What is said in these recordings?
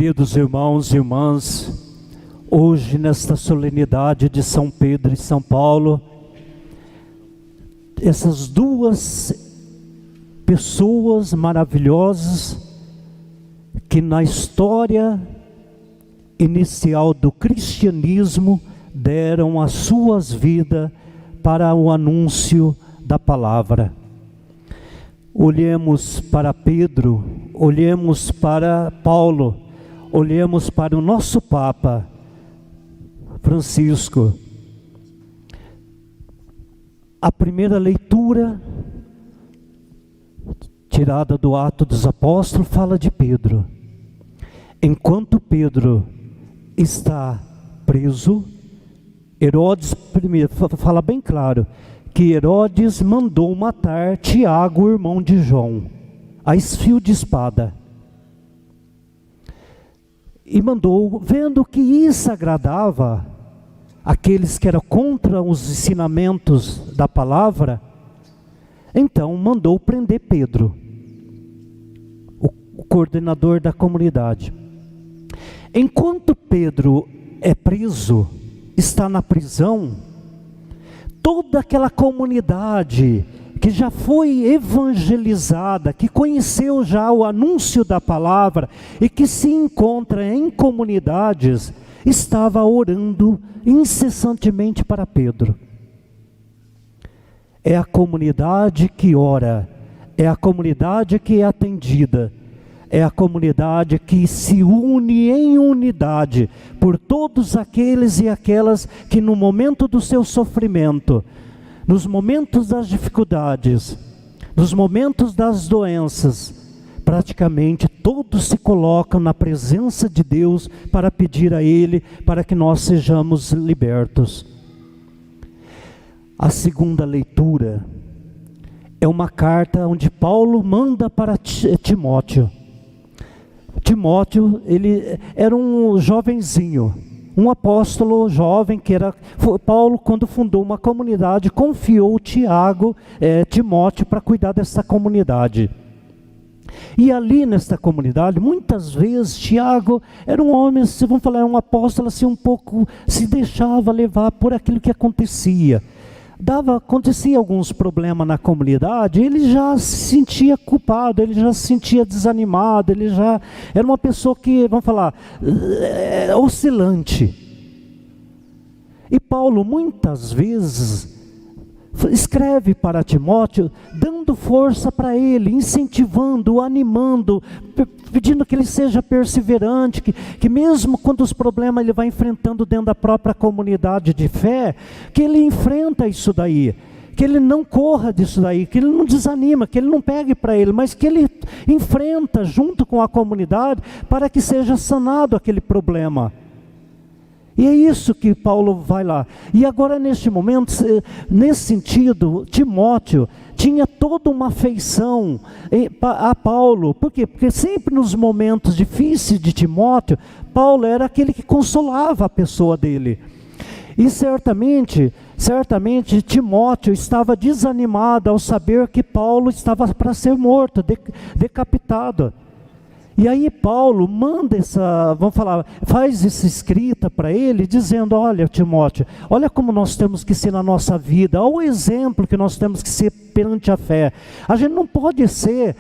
Queridos irmãos e irmãs, hoje nesta solenidade de São Pedro e São Paulo, essas duas pessoas maravilhosas que na história inicial do cristianismo deram as suas vidas para o anúncio da palavra. Olhemos para Pedro, olhemos para Paulo, olhemos para o nosso Papa Francisco. A primeira leitura, tirada do Atos dos Apóstolos, fala de Pedro. Enquanto Pedro está preso, Herodes, primeiro, fala bem claro, que Herodes mandou matar Tiago, irmão de João, a fio de espada. E mandou, vendo que isso agradava aqueles que eram contra os ensinamentos da palavra, então mandou prender Pedro, o coordenador da comunidade. Enquanto Pedro é preso, está na prisão, toda aquela comunidade que já foi evangelizada, que conheceu já o anúncio da palavra e que se encontra em comunidades, estava orando incessantemente para Pedro. É a comunidade que ora, é a comunidade que é atendida, é a comunidade que se une em unidade por todos aqueles e aquelas que no momento do seu sofrimento, nos momentos das dificuldades, nos momentos das doenças, praticamente todos se colocam na presença de Deus para pedir a Ele, para que nós sejamos libertos. A segunda leitura é uma carta onde Paulo manda para Timóteo. Timóteo, ele era um jovenzinho, um apóstolo jovem, Paulo, quando fundou uma comunidade, confiou Timóteo para cuidar dessa comunidade. E ali nesta comunidade, muitas vezes, Tiago era um homem, se vamos falar, um apóstolo assim, um pouco, se deixava levar por aquilo que acontecia. Acontecia alguns problemas na comunidade, ele já se sentia culpado, ele já se sentia desanimado, ele já era uma pessoa que, vamos falar, oscilante. E Paulo muitas vezes escreve para Timóteo, dando força para ele, incentivando, animando, pedindo que ele seja perseverante, que mesmo quando os problemas ele vai enfrentando dentro da própria comunidade de fé, que ele enfrenta isso daí, que ele não corra disso daí, que ele não desanima, que ele não pegue para ele, mas que ele enfrenta junto com a comunidade para que seja sanado aquele problema. E é isso que Paulo vai lá. E agora neste momento, nesse sentido, Timóteo tinha toda uma afeição a Paulo. Por quê? Porque sempre nos momentos difíceis de Timóteo, Paulo era aquele que consolava a pessoa dele. E certamente Timóteo estava desanimado ao saber que Paulo estava para ser morto, decapitado. E aí Paulo manda faz essa escrita para ele, dizendo, olha Timóteo, olha como nós temos que ser na nossa vida, olha o exemplo que nós temos que ser perante a fé. A gente não pode ser,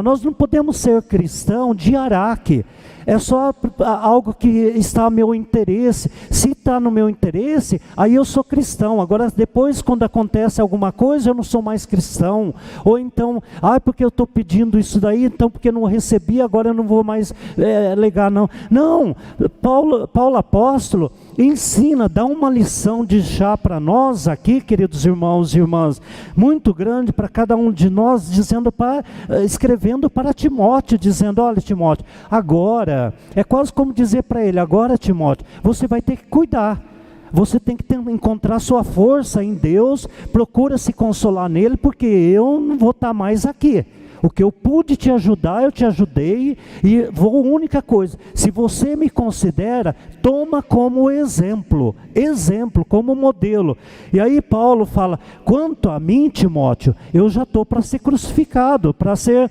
nós não podemos ser cristão de araque. É só algo que está a meu interesse. Se está no meu interesse, aí eu sou cristão. Agora depois, quando acontece alguma coisa, eu não sou mais cristão. Ou então, porque eu estou pedindo isso daí, então porque eu não recebi, agora eu não vou mais legar, não. Não, Paulo apóstolo ensina, dá uma lição de chá para nós aqui, queridos irmãos e irmãs, muito grande para cada um de nós, escrevendo para Timóteo, dizendo, olha Timóteo, agora, é quase como dizer para ele, agora Timóteo, você vai ter que cuidar, você tem que encontrar sua força em Deus, procura se consolar nele, porque eu não vou estar mais aqui. O que eu pude te ajudar, eu te ajudei, e a única coisa, se você me considera, toma como exemplo, como modelo. E aí Paulo fala, quanto a mim, Timóteo, eu já estou para ser crucificado, para ser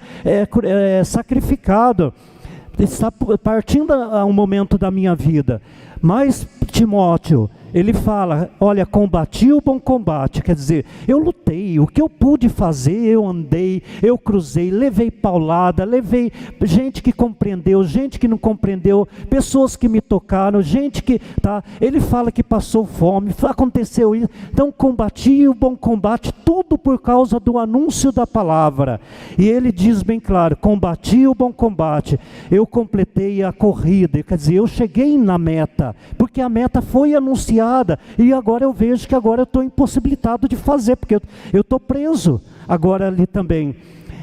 sacrificado. está partindo a um momento da minha vida. Mas Timóteo, ele fala, olha, combati o bom combate, quer dizer, eu lutei, o que eu pude fazer, eu andei, eu cruzei, levei paulada, levei gente que compreendeu, gente que não compreendeu, pessoas que me tocaram, gente que, ele fala que passou fome, aconteceu isso, então combati o bom combate, tudo por causa do anúncio da palavra, e ele diz bem claro, combati o bom combate, eu completei a corrida, quer dizer, eu cheguei na meta, porque a meta foi anunciada, e agora eu vejo que agora eu estou impossibilitado de fazer, porque eu estou preso agora ali também.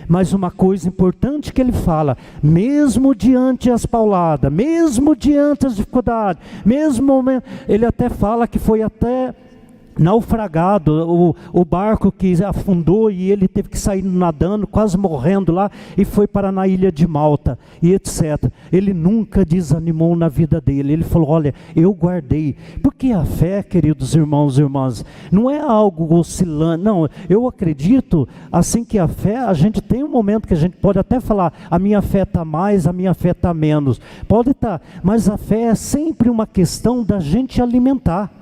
Mas uma coisa importante que ele fala, mesmo diante as pauladas, mesmo diante as dificuldades, mesmo ele até fala que foi até naufragado, o barco que afundou e ele teve que sair nadando, quase morrendo lá, e foi para na ilha de Malta, e etc. Ele nunca desanimou na vida dele, ele falou, olha, eu guardei, porque a fé, queridos irmãos e irmãs, não é algo oscilante, não, eu acredito, assim que a fé, a gente tem um momento que a gente pode até falar, a minha fé está mais, a minha fé está menos, pode estar, mas a fé é sempre uma questão da gente alimentar.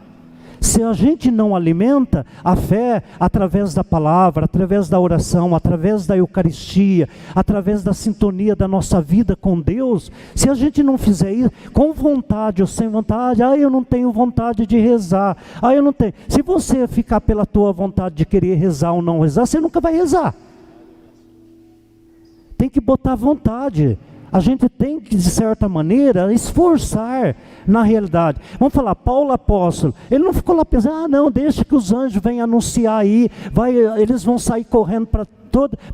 Se a gente não alimenta a fé através da palavra, através da oração, através da Eucaristia, através da sintonia da nossa vida com Deus, se a gente não fizer isso, com vontade ou sem vontade, eu não tenho vontade de rezar, eu não tenho. Se você ficar pela tua vontade de querer rezar ou não rezar, você nunca vai rezar. Tem que botar vontade. A gente tem que, de certa maneira, esforçar na realidade. Vamos falar, Paulo apóstolo, ele não ficou lá pensando, não, deixa que os anjos venham anunciar aí, eles vão sair correndo para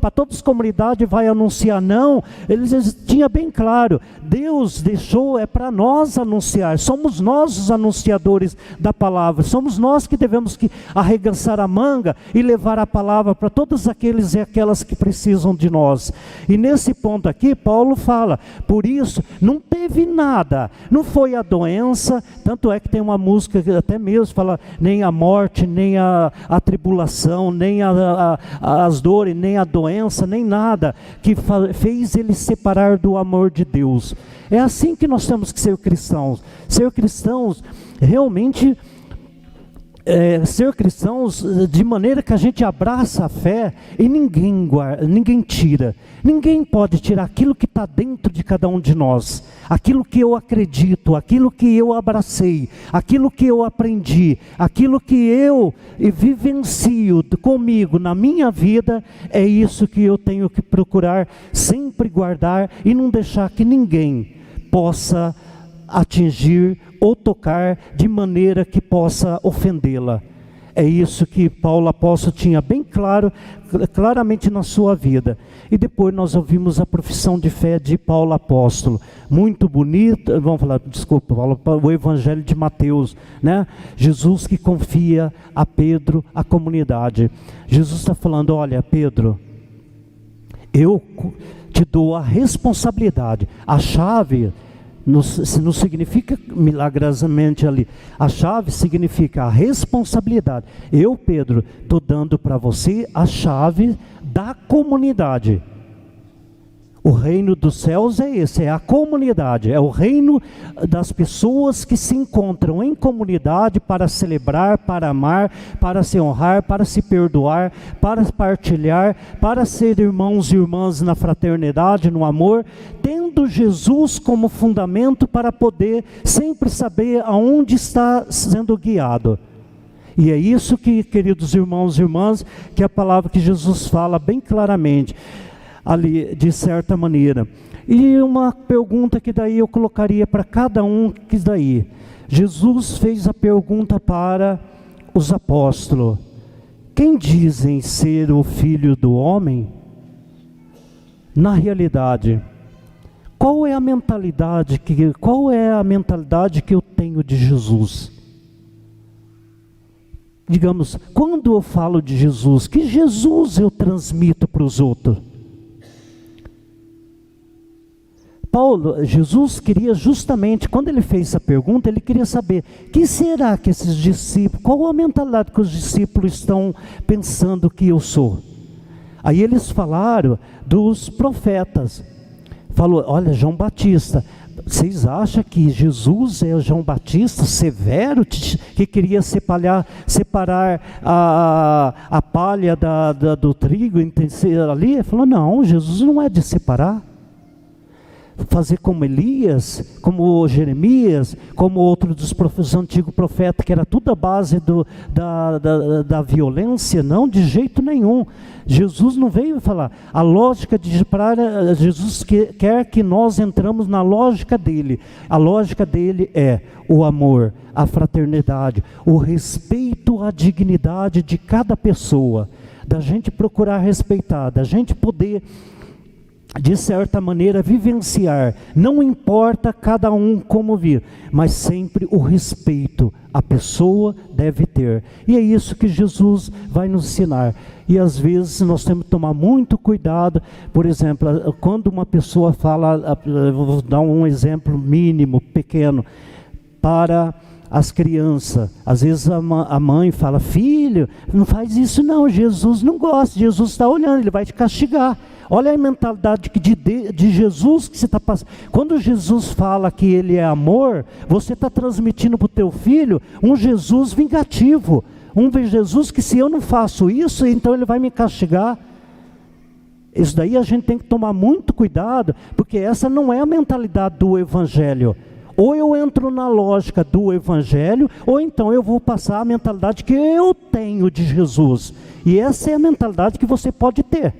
todas as comunidades, vai anunciar, não. Eles tinham bem claro, Deus deixou, é para nós anunciar, somos nós os anunciadores da palavra, somos nós que devemos arregaçar a manga e levar a palavra para todos aqueles e aquelas que precisam de nós. E nesse ponto aqui, Paulo fala, por isso, não teve nada, não foi a doença, tanto é que tem uma música que até mesmo fala, nem a morte, nem a tribulação, nem as dores, nem a doença, nem nada, que fez ele separar do amor de Deus. É assim que nós temos que ser cristãos. Ser cristãos realmente... ser cristãos de maneira que a gente abraça a fé e ninguém tira. Ninguém pode tirar aquilo que está dentro de cada um de nós. Aquilo que eu acredito, aquilo que eu abracei, aquilo que eu aprendi, aquilo que eu vivencio comigo na minha vida, é isso que eu tenho que procurar sempre guardar e não deixar que ninguém possa atingir ou tocar de maneira que possa ofendê-la. É isso que Paulo apóstolo tinha bem claramente na sua vida. E depois nós ouvimos a profissão de fé de Paulo apóstolo, muito bonita, vamos falar, desculpa, o evangelho de Mateus, né? Jesus que confia a Pedro, a comunidade. Jesus está falando, olha Pedro, eu te dou a responsabilidade, a chave. Não significa milagrosamente ali. A chave significa a responsabilidade. Eu, Pedro, estou dando para você a chave da comunidade. O reino dos céus é esse, é a comunidade, é o reino das pessoas que se encontram em comunidade para celebrar, para amar, para se honrar, para se perdoar, para partilhar, para ser irmãos e irmãs na fraternidade, no amor, tendo Jesus como fundamento para poder sempre saber aonde está sendo guiado. E é isso que, queridos irmãos e irmãs, que é a palavra que Jesus fala bem claramente ali, de certa maneira. E uma pergunta que daí eu colocaria para cada um, que daí Jesus fez a pergunta para os apóstolos: quem dizem ser o Filho do Homem? Na realidade, qual é a mentalidade que eu tenho de Jesus? Digamos, quando eu falo de Jesus, que Jesus eu transmito para os outros? Jesus queria justamente, quando ele fez essa pergunta, ele queria saber, que será que esses discípulos, qual a mentalidade que os discípulos estão pensando que eu sou? Aí eles falaram dos profetas. falou, olha, João Batista, vocês acham que Jesus é o João Batista severo, que queria separar a palha do trigo ali? Ele falou, não, Jesus não é de separar. Fazer como Elias, como Jeremias, como outro dos antigos profetas, que era tudo a base da violência, não, de jeito nenhum. Jesus não veio falar, a lógica de separar, Jesus quer que nós entramos na lógica dele. A lógica dele é o amor, a fraternidade, o respeito à dignidade de cada pessoa, da gente procurar respeitar, da gente poder, de certa maneira, vivenciar, não importa cada um como vir, mas sempre o respeito a pessoa deve ter. E é isso que Jesus vai nos ensinar. E às vezes nós temos que tomar muito cuidado. Por exemplo, quando uma pessoa fala, vou dar um exemplo mínimo, pequeno, para as crianças, às vezes a mãe fala, filho, não faz isso não, Jesus não gosta, Jesus está olhando, ele vai te castigar. Olha a mentalidade de Jesus que você está passando. Quando Jesus fala que ele é amor, você está transmitindo para o teu filho um Jesus vingativo, um Jesus que, se eu não faço isso, então ele vai me castigar. Isso daí a gente tem que tomar muito cuidado, porque essa não é a mentalidade do Evangelho. Ou eu entro na lógica do Evangelho, ou então eu vou passar a mentalidade que eu tenho de Jesus. E essa é a mentalidade que você pode ter.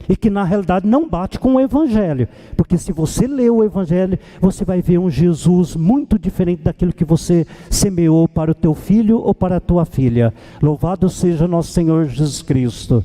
E que na realidade não bate com o Evangelho. Porque se você lê o Evangelho, você vai ver um Jesus muito diferente daquilo que você semeou para o teu filho ou para a tua filha. Louvado seja nosso Senhor Jesus Cristo.